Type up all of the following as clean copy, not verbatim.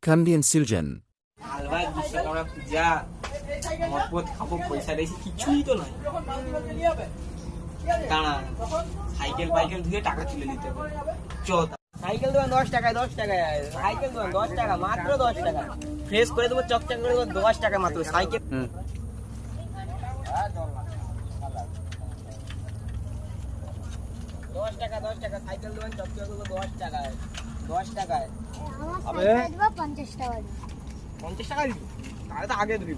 kann die Siljan. হালভাই Vishwakarma পূজা মতপথ খাবো পয়সা দিয়েছি কিছুই তো নয় দাঁড়া সাইকেল বাইকেল ধুয়ে টাকা তুলে দিতে হবে সাইকেল দেবেন 10 টাকায় সাইকেল দেবেন 10 টাকা মাত্র 10 টাকা ফ্রেশ করে দেবো চকচক করে দেবো 10 টাকা মাত্র সাইকেল 10 টাকা সাইকেল দেবেন চকচক দেবো 10 টাকায় আমার সাইকেল দেব 50 টাকা 50 টাকা দিবি তাহলে তো আগে দিবি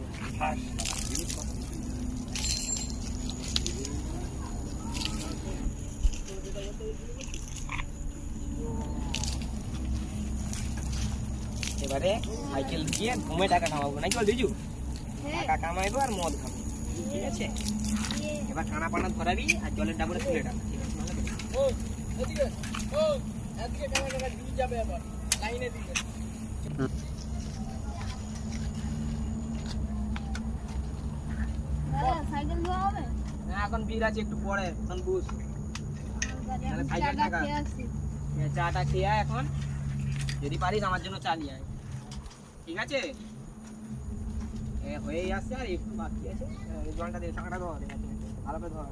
এবারে সাইকেল দিয়ে ঘুমে টাকা কামাবো নাকি বল দিজু টাকা কামাইবো আর মদ খাবো ঠিক আছে এবার কানা পানা ধরাবি আর জলের ডাবলে তুলে টাকা ঠিক আছে ও এদিকে টাকা দিয়ে যাবে আবার লাইনে দিবে সাইকেল দেওয়া হবে না এখন বীর আছে একটু পরে এখন বুঝ তাহলে সাইকেল টাকা চাটা খেয়ে আয় এখন যদি পারিস আমার জন্য চা নিয়ে আয় ঠিক আছে হয়েই আসছে আর একটু বাকি আছে জলটা দিয়ে টাকাটা ধর ভালো করে ধর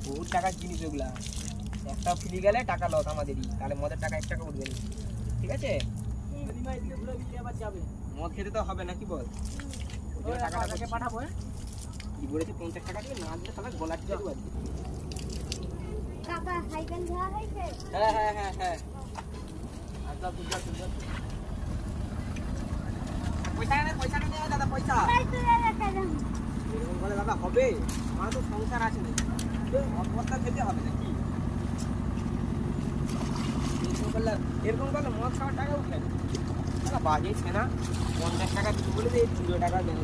বহুত টাকার জিনিস ওগুলা একটা ফ্রি গেলে টাকা লস আমাদেরই তাহলে মদের টাকা 1 টাকা উঠবে না ঠিক আছে মদ খেতে তো হবে নাকি বল টাকাটাকে পাঠাবো কি বলেছি 50 টাকা দিয়ে না দিলে সবাই গলা টিপে দেবো কাকা সাইকেল দেওয়া হয়েছে হ্যাঁ আচ্ছা বুঝা পয়সা নেই দাদা পয়সা এরকম করে দাদা হবে আমার তো সংসার আছে না অবস্থা খেতে হবে নাকি এরকম করলে মদ খাওয়ার টাকা উঠে না বাজেছে না 50 টাকা দিতে বলে 2 টাকা দেবে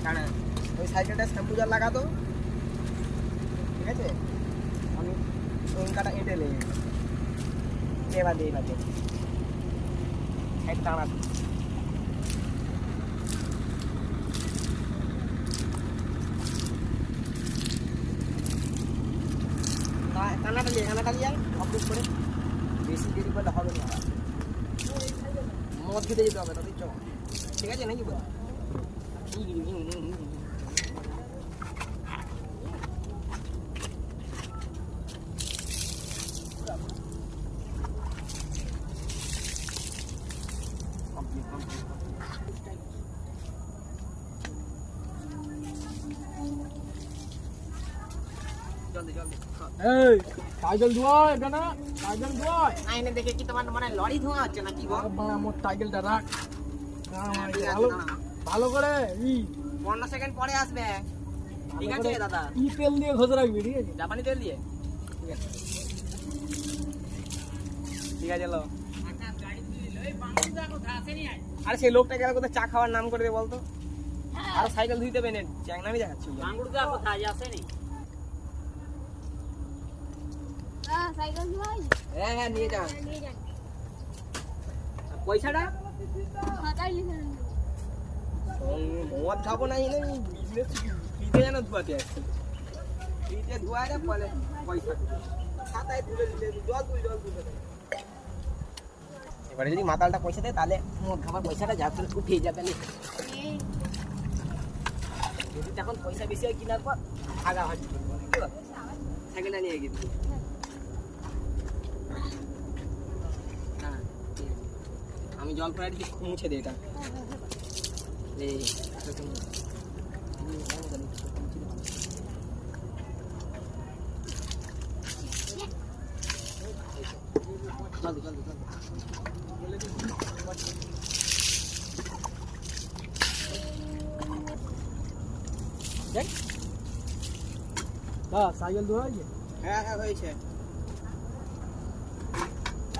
কারণ ওই সাইকেলটা শ্যাম্পু জার লাগাতো ঠিক আছে আমি ওইটা এঁটে লেগে এবার টানা কানাটা নিয়ে অফিস করে বেশি দেরি করলে হবে না মদ খেতে যেতে হবে তাদের চল ঠিক আছে নাকি বল সাইকেল ধোয়া এটা না সাইকেল ধোয়া আইনে দেখে কি তোমার মানে লরি ধোয়া হচ্ছে নাকি গো আমার সাইকেলটা রাখ ভালো করে 15 সেকেন্ড পরে আসবে ঠিক আছে দাদা কি তেল দিয়ে ঘষে রাখবি ঠিক আছে জাপানি তেল দিয়ে ঠিক আছে লো আরে সেই লোকটা গেল কোথায় চা খাওয়ার নাম করে দে বলতো আর সাইকেল ধুইতে বেনে চ্যাংনামি দেখাচ্ছি বাঙ্গুরদা কোথায় আসেনি সাইকেল দেওয়া হয়েছে হ্যাঁ নিয়ে যান পয়সাটা খাতায় লিখে দেন মদ খাবো না বিজনেস ফ্রিতে যেন ধোয়াতে আসছি ফ্রিতে ধোয়া রে বলে পয়সা খাতায় তুলে দিলে জল তুলে এবারে যদি মাতালটা পয়সা দেয় তাহলে মদ খাবার পয়সাটা যা করে উঠেই যাবে না যদি তখন পয়সা বেশি হয় কিনার পর আগা হাঁটি সাইকেলটা নিয়ে গেছি আমি জল প্রায় মুছে দিই এটা সাইকেল ধোয়া হয়েছে হ্যাঁ হয়েছে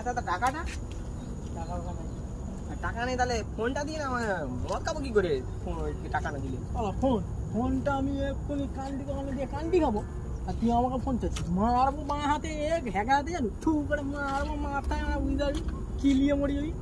দাদা টাকাটা টাকা নেই তাহলে ফোনটা দিয়ে না মদ খাবো কি করে টাকা না দিলে ফোনটা আমি এক্ষুনি কান্দি কমানো দিয়ে কান্দি খাবো আর তুই আমাকে ফোন চাচ্ছিস মারবো মা হাতে এক হ্যাকা হাতে জানো থু করে মারবো মাথায় বুঝতে পারবি কি নিয়ে মরে যাবি